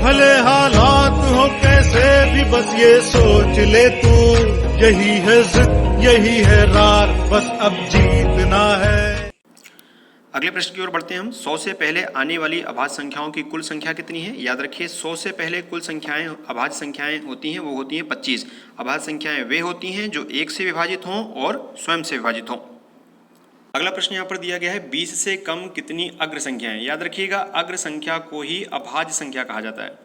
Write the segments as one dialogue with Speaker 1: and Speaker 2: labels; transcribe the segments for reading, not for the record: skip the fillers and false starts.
Speaker 1: भले हालात हो कैसे भी बस ये सोच ले तू, यही है जिद यही है रार, बस अब जीतना है।
Speaker 2: अगले प्रश्न की ओर बढ़ते हैं हम। 100 से पहले आने वाली अभाज्य संख्याओं की कुल संख्या कितनी है? याद रखिए 100 से पहले कुल संख्याएं अभाज्य संख्याएं होती हैं वो होती हैं 25। अभाज्य संख्याएं वे होती हैं जो 1 से विभाजित हों और स्वयं से विभाजित हों। अगला प्रश्न यहाँ पर दिया गया है 20 से कम कितनी अग्र संख्याएं? याद रखिएगा अग्र संख्या को ही अभाज्य संख्या कहा जाता है।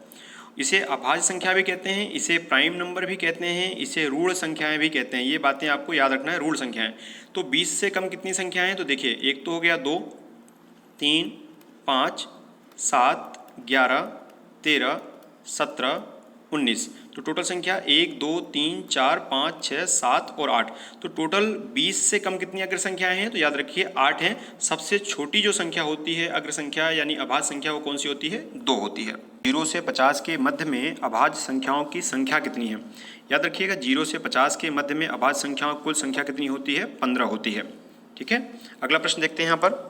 Speaker 2: इसे अभाज्य संख्या भी कहते हैं, इसे प्राइम नंबर भी कहते हैं, इसे ऋण संख्याएं भी कहते हैं। ये बातें आपको याद रखना है, ऋण संख्याएं। तो 20 से कम कितनी संख्याएं? तो देखिए एक तो हो गया 2, 3, 5, 7, 11, 13, 17, 19। तो टोटल संख्या 1, 2, 3, 4, 5, 6, 7 और 8। तो टोटल 20 से कम कितनी अग्र संख्याएं हैं? तो याद रखिए 8 हैं। सबसे छोटी जो संख्या होती है अग्र संख्या यानी अभाज्य संख्या वो कौन सी होती है? 2 होती है। 0 से 50 के मध्य में अभाज्य संख्याओं की संख्या कितनी है? याद रखिएगा 0 से 50 के मध्य में अभाज्य संख्याओं की कुल संख्या कितनी होती है? 15 होती है। ठीक है, अगला प्रश्न देखते हैं यहाँ पर।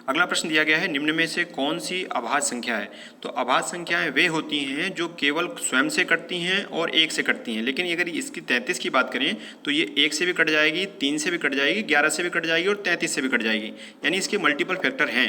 Speaker 2: अगला प्रश्न दिया गया है निम्न में से कौन सी अभाज्य संख्या है? तो अभाज्य संख्याएं वे होती हैं जो केवल स्वयं से कटती हैं और 1 से कटती हैं। लेकिन अगर इसकी 33 की बात करें तो ये 1 से भी कट जाएगी, 3 से भी कट जाएगी, 11 से भी कट जाएगी और 33 से भी कट जाएगी, यानी इसके मल्टीपल फैक्टर हैं।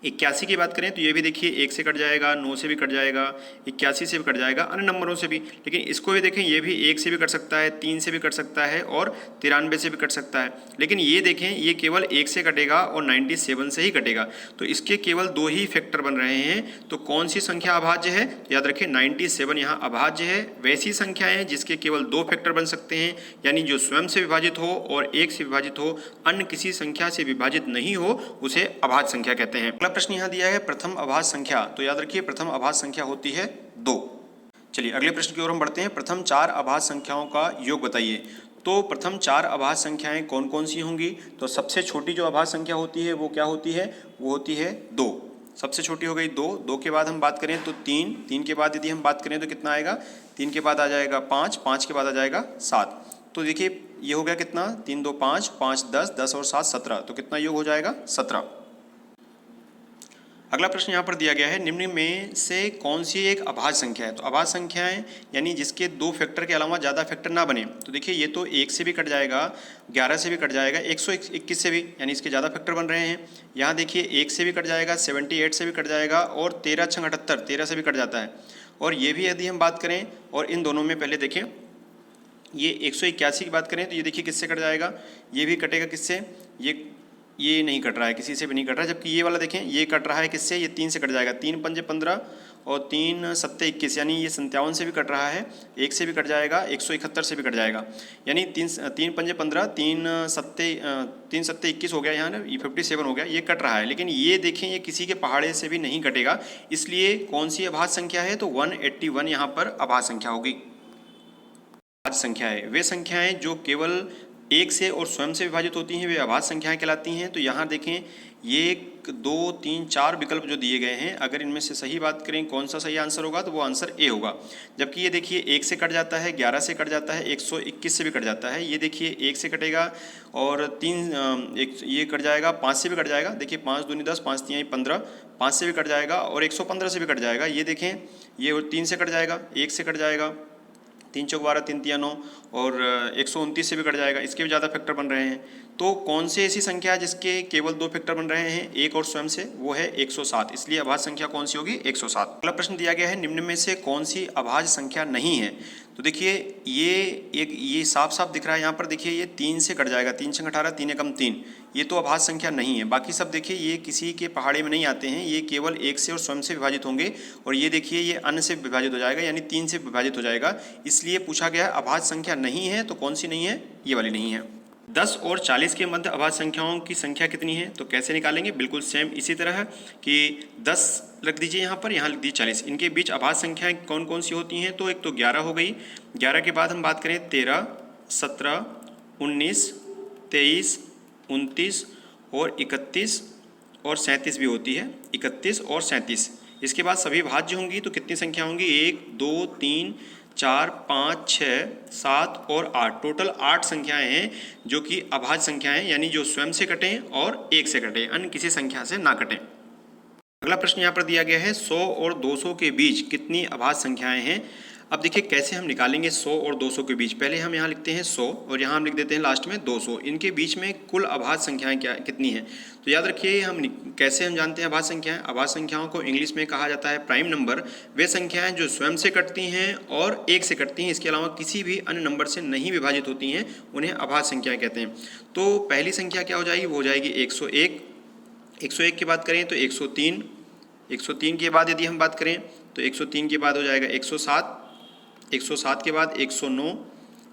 Speaker 2: 81 की बात करें तो ये भी देखिए 1 से कट जाएगा, 9 से भी कट जाएगा, 81 से भी कट जाएगा, अन्य नंबरों से भी। लेकिन इसको भी देखें ये भी 1 से भी कट सकता है, 3 से भी कट सकता है और 93 से भी कट सकता है। लेकिन ये देखें ये केवल 1 से कटेगा और 97 से ही कटेगा। तो इसके केवल 2 ही फैक्टर बन रहे हैं। तो कौन सी संख्या अभाज्य है? याद रखें 97 यहाँ अभाज्य है। वैसी संख्याएं हैं जिसके केवल 2 फैक्टर बन सकते हैं, यानी जो स्वयं से विभाजित हो और 1 से विभाजित हो, अन्य किसी संख्या से विभाजित नहीं हो, उसे अभाज्य संख्या कहते हैं। अगला प्रश्न यहाँ दिया है प्रथम अभाज्य संख्या। तो याद रखिए प्रथम अभाज्य संख्या होती है 2। चलिए अगले प्रश्न की ओर हम बढ़ते हैं। प्रथम 4 अभाज्य संख्याओं का योग बताइए। तो प्रथम 4 अभाज्य संख्याएं कौन कौन सी होंगी? तो सबसे छोटी जो अभाज्य संख्या होती है वो क्या होती है? वो होती है 2। सबसे छोटी हो गई 2। 2 के बाद हम बात करें तो 3। 3 के बाद यदि हम बात करें तो कितना आएगा? 3 के बाद आ जाएगा 5। 5 के बाद आ जाएगा 7। तो देखिए ये हो गया कितना? 3, 2, 5, 5, 10, 10 और 7, 17। तो कितना योग हो जाएगा? 17। अगला प्रश्न यहाँ पर दिया गया है निम्न में से कौन सी एक अभाज्य संख्या है? तो अभाज्य संख्याएं यानी जिसके 2 फैक्टर के अलावा ज़्यादा फैक्टर ना बने। तो देखिए ये तो 1 से भी कट जाएगा, 11 से भी कट जाएगा, 121 से भी, यानी इसके ज़्यादा फैक्टर बन रहे हैं। यहाँ देखिए 1 से भी कट जाएगा, 78 से भी कट जाएगा और 13 छंग 78, 13 से भी कट जाता है। और ये भी यदि हम बात करें और इन दोनों में पहले देखें ये 181 की बात करें तो ये देखिए किससे कट जाएगा? ये भी कटेगा किससे? ये नहीं कट रहा है, किसी से भी नहीं कट रहा है। जबकि ये वाला देखें ये कट रहा है किससे? ये 3 से कट जाएगा। 3 पंजे 15 और 3 सत्ते 21, यानी ये 57 से भी कट रहा है, 1 से भी कट जाएगा, 171 से भी कट जाएगा। यानी 3 पंजे 15, 3 सत्ते 21 हो गया, यहाँ ना 57 हो गया, ये कट रहा है। लेकिन ये देखें ये किसी के पहाड़े से भी नहीं कटेगा। इसलिए कौन सी अभाज्य संख्या है? तो 181 यहाँ पर अभाज्य संख्या होगी। अभाज्य संख्याएं वे संख्याएं जो केवल 1 से और स्वयं से विभाजित होती हैं, वे अभाज्य संख्याएं कहलाती हैं। तो यहाँ देखें ये 1, 2, 3, 4 विकल्प जो दिए गए हैं, अगर इनमें से सही बात करें कौन सा सही आंसर होगा तो वो आंसर ए होगा। जबकि ये देखिए 1 से कट जाता है, 11 से कट जाता है, 121 से भी कट जाता है। ये देखिए 1 से कटेगा और 1 ये कट जाएगा, 5 से भी कट जाएगा। देखिए 5 दूनी 10, 5 तिहाई 15, 5 से भी कट जाएगा और 115 से भी कट जाएगा। ये देखें ये 3 से कट जाएगा, 1 से कट जाएगा, 3 चौक 12, 3 तिया 9 और 129 से भी कट जाएगा। इसके भी ज़्यादा फैक्टर बन रहे हैं। तो कौन सी ऐसी संख्या है जिसके केवल 2 फैक्टर बन रहे हैं, 1 और स्वयं से? वो है 107। इसलिए अभाज्य संख्या कौन सी होगी? 107। अगला प्रश्न दिया गया है निम्न में से कौन सी अभाज्य संख्या नहीं है? तो देखिए ये साफ साफ दिख रहा है यहाँ पर। देखिए ये 3 से कट जाएगा, 3 छंग 18, 3 एकम 3। ये तो अभाज्य संख्या नहीं है। बाकी सब देखिए ये किसी के पहाड़े में नहीं आते हैं, ये केवल 1 से और स्वयं से विभाजित होंगे। और ये देखिए ये अन्य से विभाजित हो जाएगा, यानी 3 से विभाजित हो जाएगा। इसलिए पूछा गया अभाज्य संख्या नहीं है। तो कौन सी नहीं है? ये वाली नहीं है। 10 और 40 के मध्य अभाज्य संख्याओं की संख्या कितनी है? तो कैसे निकालेंगे? बिल्कुल सेम इसी तरह है कि 10 रख दीजिए यहाँ पर, यहाँ लिख दीजिए 40। इनके बीच अभाज्य संख्याएं कौन कौन सी होती हैं? तो एक तो 11 हो गई, 11 के बाद हम बात करें 13, 17, 19, 23, 29 और 31 और 37 भी होती है, 31 और 37। इसके बाद सभी भाज्य होंगी तो कितनी संख्या होंगी? 1, 2, 3, 4, 5, 6, 7 और 8। टोटल 8 संख्याएं हैं जो कि अभाज्य संख्याएं, यानी जो स्वयं से कटें और 1 से कटें, अन्य किसी संख्या से ना कटें। अगला प्रश्न यहाँ पर दिया गया है 100 और 200 के बीच कितनी अभाज्य संख्याएं हैं। अब देखिए कैसे हम निकालेंगे 100 और 200 के बीच। पहले हम यहाँ लिखते हैं 100 और यहाँ हम लिख देते हैं लास्ट में 200। इनके बीच में कुल अभाज्य संख्याएं कितनी हैं। तो याद रखिए कैसे हम जानते हैं अभाज्य संख्याएं। अभाज्य संख्याओं को इंग्लिश में कहा जाता है प्राइम नंबर। वे संख्याएं जो स्वयं से कटती हैं और 1 से कटती हैं, इसके अलावा किसी भी अन्य नंबर से नहीं विभाजित होती हैं, उन्हें अभाज्य संख्याएं कहते हैं। तो पहली संख्या क्या हो जाएगी, वो हो जाएगी 101। 101 की बात करें तो 103। 103 के बाद यदि हम बात करें तो 103 के बाद हो जाएगा 107। 107 के बाद 109।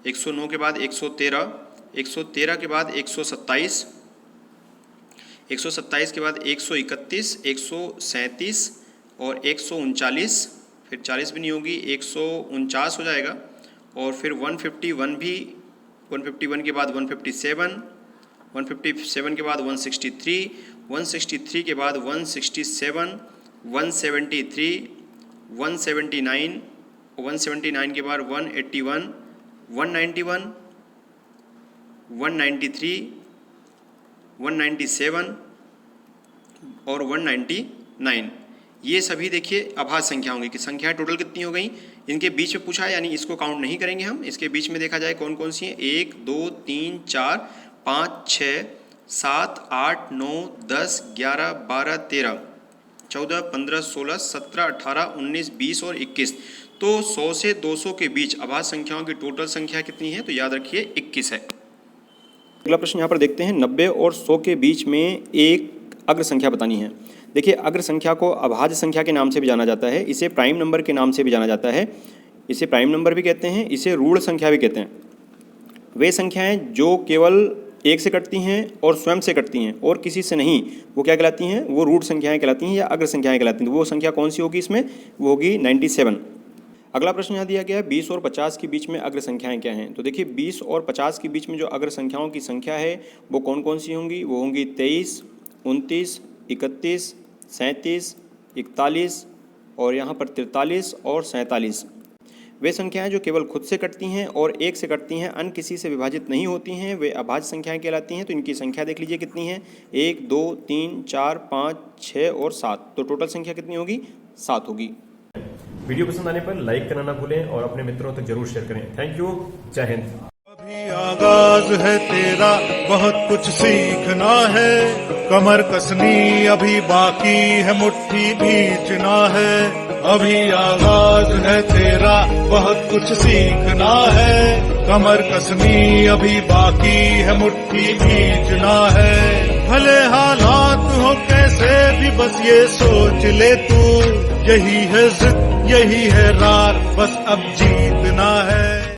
Speaker 2: 109 के बाद 113। 113 के बाद 127। 127 के बाद 131, 137 और 139। फिर 40 भी नहीं होगी, 149 हो जाएगा। और फिर 151 भी, 151 के बाद 157। 157 के बाद 163। 163 के बाद 167। 173, 179, 179 के बाद 181, 191, 193, 197 और 199। ये सभी देखिए अभाज्य संख्या होंगी कि संख्याएं टोटल कितनी हो गई। इनके बीच में पूछा है, यानी इसको काउंट नहीं करेंगे हम। इसके बीच में देखा जाए कौन कौन सी हैं। 1, 2, 3, 4, 5, 6, 7, 8, 9, 10, 11, 12, 13, 14, 15, 16, 17, 18, 19, 20 और 21। तो 100 से 200 के बीच अभाज्य संख्याओं की टोटल संख्या कितनी है, तो याद रखिए 21 है। अगला प्रश्न यहाँ पर देखते हैं 90 और 100 के बीच में एक अग्र संख्या बतानी है। देखिए अग्र संख्या को अभाज्य संख्या के नाम से भी जाना जाता है, इसे प्राइम नंबर के नाम से भी जाना जाता है, इसे प्राइम नंबर भी कहते हैं, इसे ऋण संख्या भी कहते हैं। वे संख्याएं जो केवल 1 से कटती हैं और स्वयं से कटती हैं और किसी से नहीं, वो क्या कहलाती हैं, वो ऋण संख्याएं कहलाती हैं या अग्र संख्याएं कहलाती हैं। तो वो संख्या कौन सी होगी इसमें, वो होगी 97। अगला प्रश्न यहाँ दिया गया है 20 और 50 के बीच में अग्र संख्याएं क्या हैं। तो देखिए 20 और 50 के बीच में जो अग्र संख्याओं की संख्या है वो कौन कौन सी होंगी, वो होंगी 23, 29, 31, 37, 41 और यहाँ पर 43 और 47। वे संख्याएं जो केवल खुद से कटती हैं और 1 से कटती हैं, अन्य किसी से विभाजित नहीं होती हैं, वे अभाज्य संख्याएं कहलाती हैं। तो इनकी संख्या देख लीजिए कितनी है, 1, 2, 3, 4, 5, 6 और 7। तो टोटल संख्या कितनी होगी, 7 होगी।
Speaker 3: वीडियो पसंद आने पर लाइक करना ना भूलें और अपने मित्रों तक जरूर शेयर करें। थैंक यू, जय हिंद।
Speaker 1: अभी आगाज है तेरा, बहुत कुछ सीखना है, कमर कसनी अभी बाकी है, मुट्ठी भींचना है। अभी आगाज है तेरा, बहुत कुछ सीखना है, कमर कसनी अभी बाकी है, मुट्ठी भींचना है। भले हालात हो कैसे भी बस ये सोच ले तू, यही है जिद यही है रार, बस अब जीतना है।